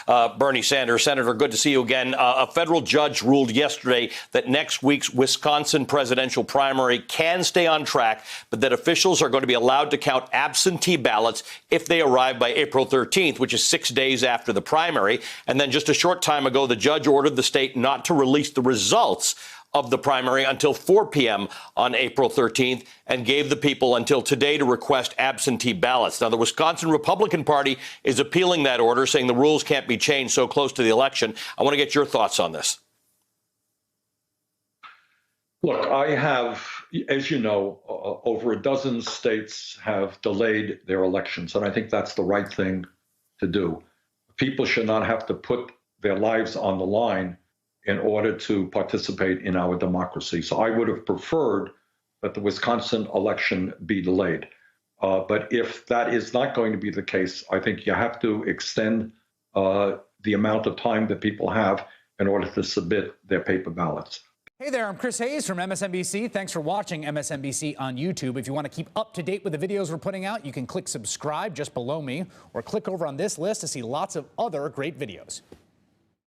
Bernie Sanders. Senator, good to see you again. A federal judge ruled yesterday that next week's Wisconsin presidential primary can stay on track, but that officials are going to be allowed to count absentee ballots if they arrive by April 13th, which is 6 days after the primary. And then just a short time ago, the judge ordered the state not to release the results of the primary until 4 p.m. on April 13th and gave the people until today to request absentee ballots. Now, the Wisconsin Republican Party is appealing that order, saying the rules can't be changed so close to the election. I want to get your thoughts on this. Look, I have, as you know, over a dozen states have delayed their elections, and I think that's the right thing to do. People should not have to put their lives on the line in order to participate in our democracy. So I would have preferred that the Wisconsin election be delayed. But if that is not going to be the case, I think you have to extend the amount of time that people have in order to submit their paper ballots. Hey there, I'm Chris Hayes from MSNBC. Thanks for watching MSNBC on YouTube. If you want to keep up to date with the videos we're putting out, you can click subscribe just below me or click over on this list to see lots of other great videos.